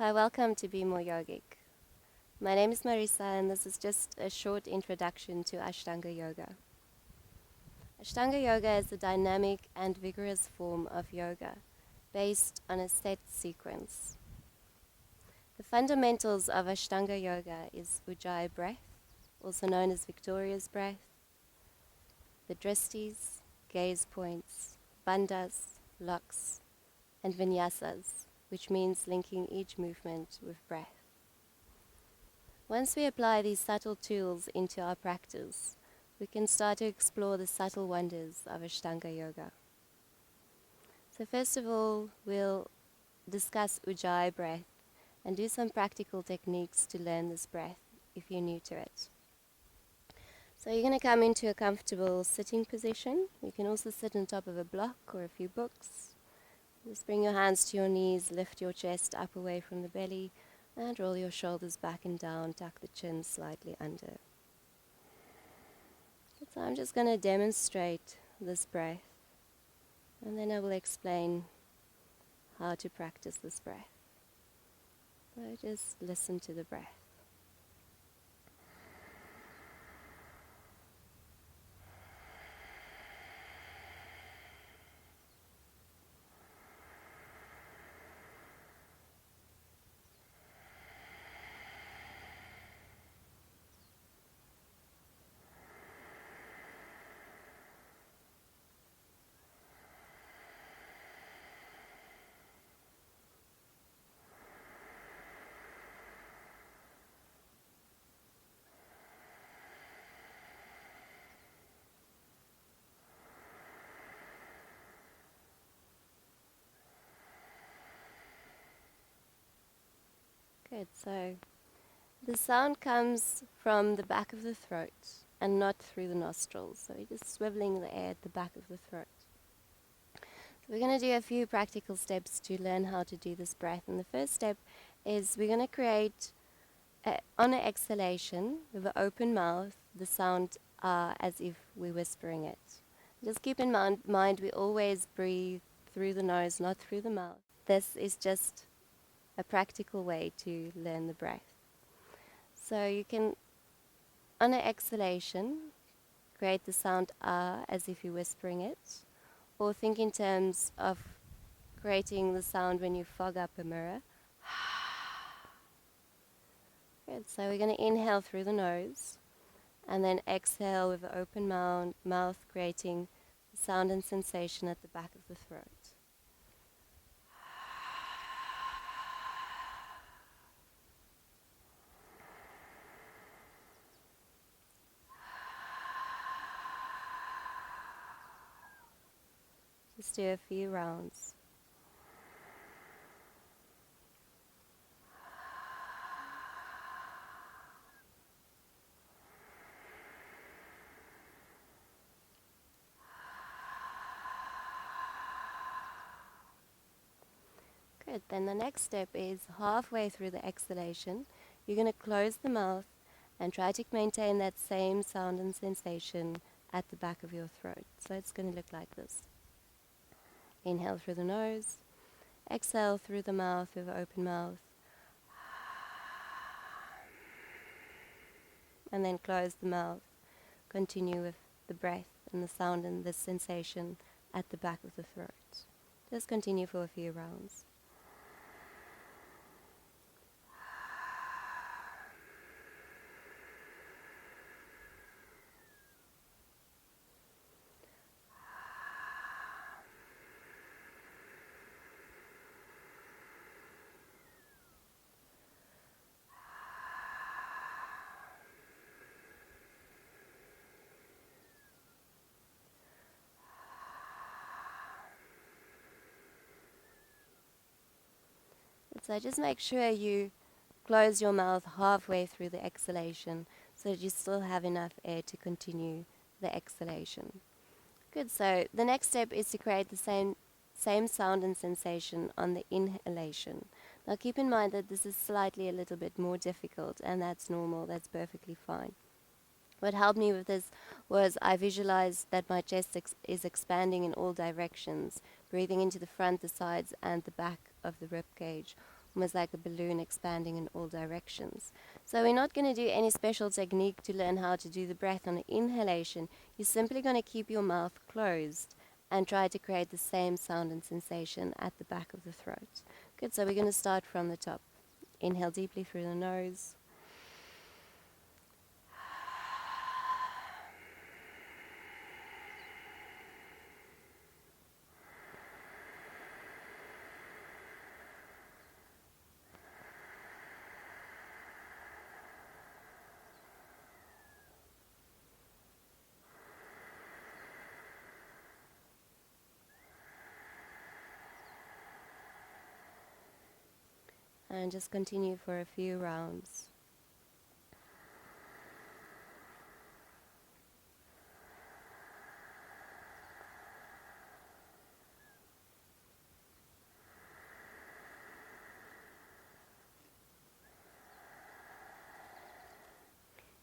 Hi, welcome to Be More Yogic. My name is Marisa, and this is just a short introduction to Ashtanga Yoga. Ashtanga Yoga is a dynamic and vigorous form of yoga based on a set sequence. The fundamentals of Ashtanga Yoga is Ujjay Breath, also known as Victoria's Breath, the Dristis, gaze points, bandhas, locks, and Vinyasas, which means linking each movement with breath. Once we apply these subtle tools into our practice, we can start to explore the subtle wonders of Ashtanga Yoga. So first of all, we'll discuss Ujjay Breath and do some practical techniques to learn this breath if you're new to it. So you're going to come into a comfortable sitting position. You can also sit on top of a block or a few books. Just bring your hands to your knees, lift your chest up away from the belly, and roll your shoulders back and down, tuck the chin slightly under. So I'm just going to demonstrate this breath, and then I will explain how to practice this breath. So just listen to the breath. Good, so the sound comes from the back of the throat and not through the nostrils. So you're just swiveling the air at the back of the throat. So we're going to do a few practical steps to learn how to do this breath. And the first step is we're going to create, on an exhalation, with an open mouth, the sound as if we're whispering it. Just keep in mind we always breathe through the nose, not through the mouth. This is just a practical way to learn the breath. So you can, on an exhalation, create the sound ah as if you're whispering it, or think in terms of creating the sound when you fog up a mirror. Good. So we're going to inhale through the nose, and then exhale with an open mouth, creating the sound and sensation at the back of the throat. Just do a few rounds. Good. Then the next step is halfway through the exhalation, you're going to close the mouth and try to maintain that same sound and sensation at the back of your throat. So it's going to look like this. Inhale through the nose, exhale through the mouth with an open mouth, and then close the mouth. Continue with the breath and the sound and the sensation at the back of the throat. Just continue for a few rounds. So just make sure you close your mouth halfway through the exhalation so that you still have enough air to continue the exhalation. Good, so the next step is to create the same sound and sensation on the inhalation. Now keep in mind that this is slightly a little bit more difficult, and that's normal, that's perfectly fine. What helped me with this was I visualized that my chest is expanding in all directions, breathing into the front, the sides, and the back of the rib cage, almost like a balloon expanding in all directions. So we're not going to do any special technique to learn how to do the breath on the inhalation. You're simply going to keep your mouth closed and try to create the same sound and sensation at the back of the throat. Good, so we're going to start from the top. Inhale deeply through the nose. And just continue for a few rounds.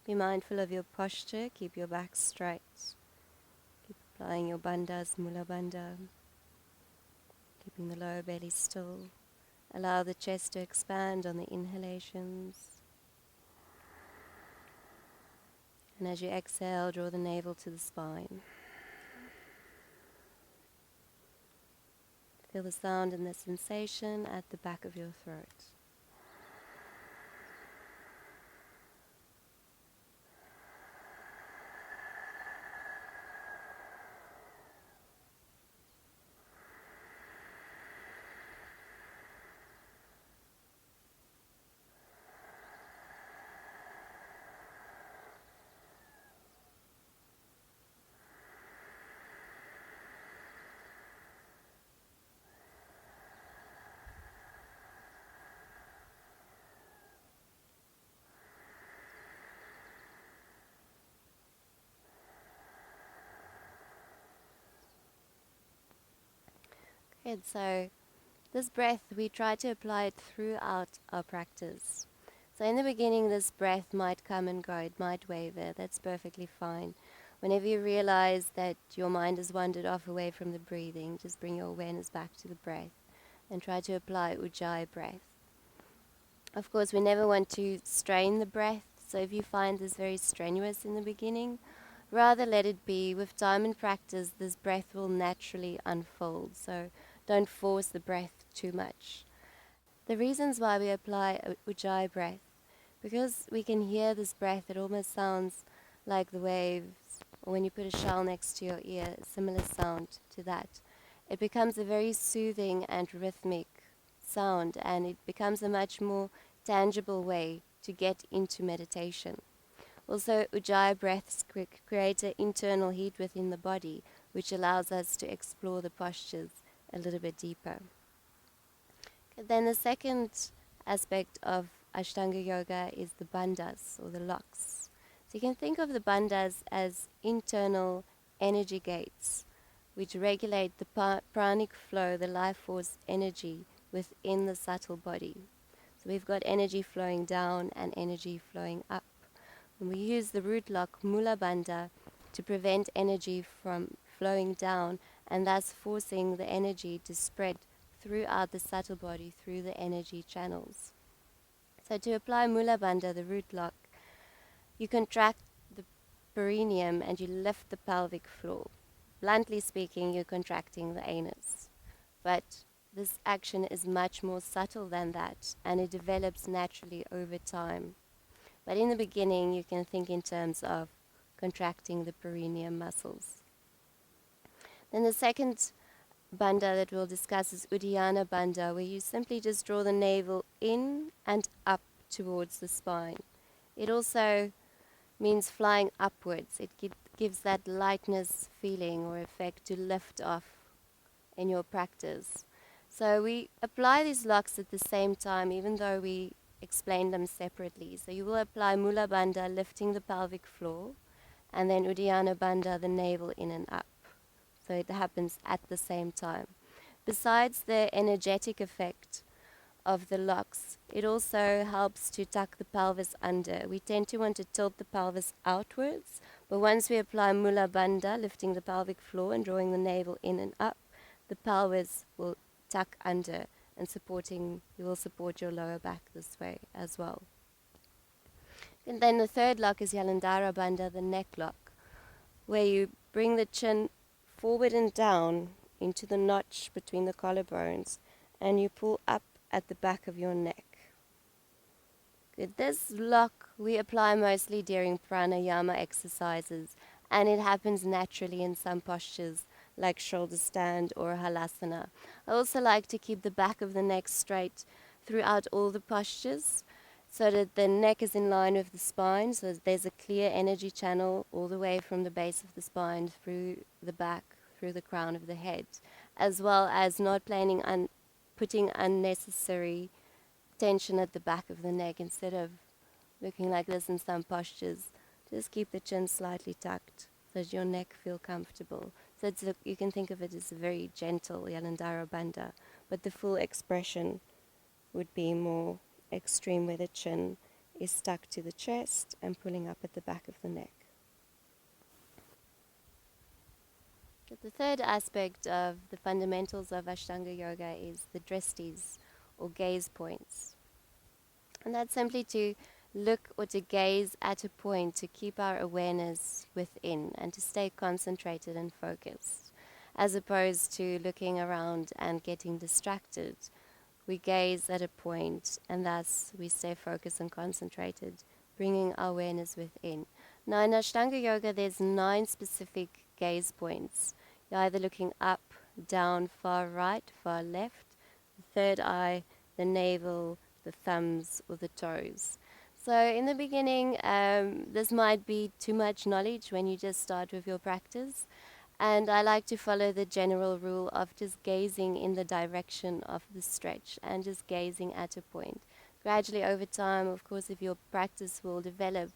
Be mindful of your posture, keep your back straight. Keep applying your bandhas, Mulabanda, keeping the lower belly still. Allow the chest to expand on the inhalations. And as you exhale, draw the navel to the spine. Feel the sound and the sensation at the back of your throat. Good, so this breath, we try to apply it throughout our practice. So in the beginning, this breath might come and go, it might waver, that's perfectly fine. Whenever you realize that your mind has wandered off away from the breathing, just bring your awareness back to the breath and try to apply Ujjay Breath. Of course, we never want to strain the breath, so if you find this very strenuous in the beginning, rather let it be. With time and practice, this breath will naturally unfold, so don't force the breath too much. The reasons why we apply Ujjay Breath, because we can hear this breath, it almost sounds like the waves, or when you put a shell next to your ear, a similar sound to that. It becomes a very soothing and rhythmic sound, and it becomes a much more tangible way to get into meditation. Also, Ujjay breaths create an internal heat within the body, which allows us to explore the postures a little bit deeper. Then the second aspect of Ashtanga Yoga is the bandhas, or the locks. So you can think of the bandhas as internal energy gates, which regulate the pranic flow, the life force energy within the subtle body. So we've got energy flowing down and energy flowing up. And we use the root lock Mulabanda to prevent energy from flowing down and thus forcing the energy to spread throughout the subtle body through the energy channels. So to apply Mulabanda, the root lock, you contract the perineum and you lift the pelvic floor. Bluntly speaking, you're contracting the anus. But this action is much more subtle than that, and it develops naturally over time. But in the beginning, you can think in terms of contracting the perineum muscles. Then the second bandha that we'll discuss is Udhianabanda, where you simply just draw the navel in and up towards the spine. It also means flying upwards. It gives that lightness feeling or effect to lift off in your practice. So we apply these locks at the same time, even though we explain them separately. So you will apply Mulabanda, lifting the pelvic floor, and then Udhianabanda, the navel in and up. So it happens at the same time. Besides the energetic effect of the locks, it also helps to tuck the pelvis under. We tend to want to tilt the pelvis outwards, but once we apply Mulabanda, lifting the pelvic floor and drawing the navel in and up, the pelvis will tuck under and you will support your lower back this way as well. And then the third lock is Yalandara Banda, the neck lock, where you bring the chin forward and down into the notch between the collarbones, and you pull up at the back of your neck. Good. This lock we apply mostly during pranayama exercises, and it happens naturally in some postures like shoulder stand or halasana. I also like to keep the back of the neck straight throughout all the postures so that the neck is in line with the spine, so there's a clear energy channel all the way from the base of the spine through the back, through the crown of the head, as well as not putting unnecessary tension at the back of the neck. Instead of looking like this in some postures, just keep the chin slightly tucked so that your neck feel comfortable. So you can think of it as a very gentle Yalandara Bandha, but the full expression would be more extreme, where the chin is stuck to the chest and pulling up at the back of the neck. But the third aspect of the fundamentals of Ashtanga Yoga is the dristis, or gaze points. And that's simply to look or to gaze at a point to keep our awareness within and to stay concentrated and focused, as opposed to looking around and getting distracted. We gaze at a point and thus we stay focused and concentrated, bringing our awareness within. Now in Ashtanga Yoga there's 9 specific gaze points. You're either looking up, down, far right, far left, the third eye, the navel, the thumbs, or the toes. So in the beginning, this might be too much knowledge when you just start with your practice. And I like to follow the general rule of just gazing in the direction of the stretch and just gazing at a point. Gradually over time, of course, if your practice will develop,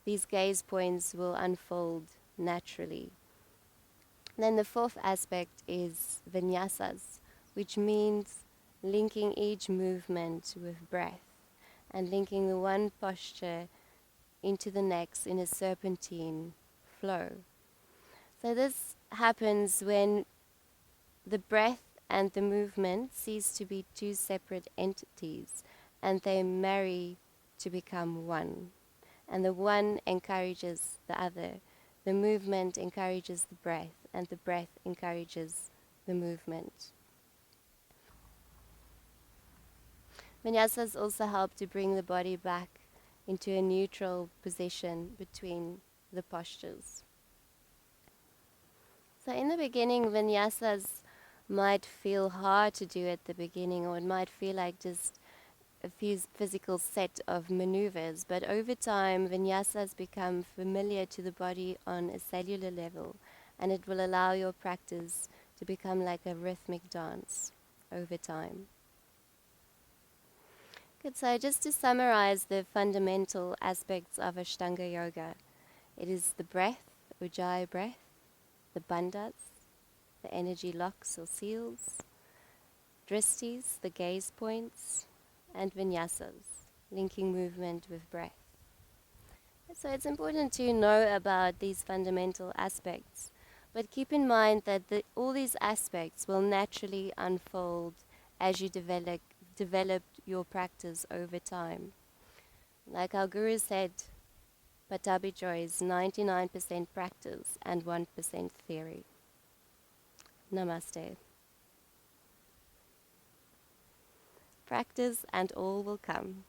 these gaze points will unfold naturally. Then the fourth aspect is Vinyasas, which means linking each movement with breath and linking the one posture into the next in a serpentine flow. So this happens when the breath and the movement cease to be 2 separate entities and they marry to become one. And the one encourages the other. The movement encourages the breath and the breath encourages the movement. Vinyasas also help to bring the body back into a neutral position between the postures. So in the beginning, Vinyasas might feel hard to do at the beginning, or it might feel like just a few physical set of maneuvers, but over time Vinyasas become familiar to the body on a cellular level, and it will allow your practice to become like a rhythmic dance over time. Good, so just to summarize the fundamental aspects of Ashtanga Yoga, it is the breath, Ujjay Breath, the bandhas, the energy locks or seals, dristis, the gaze points, and vinyasas, linking movement with breath. So it's important to know about these fundamental aspects, but keep in mind that all these aspects will naturally unfold as you develop your practice over time. Like our Guru said, Patabi Joy is 99% practice and 1% theory. Namaste. Practice and all will come.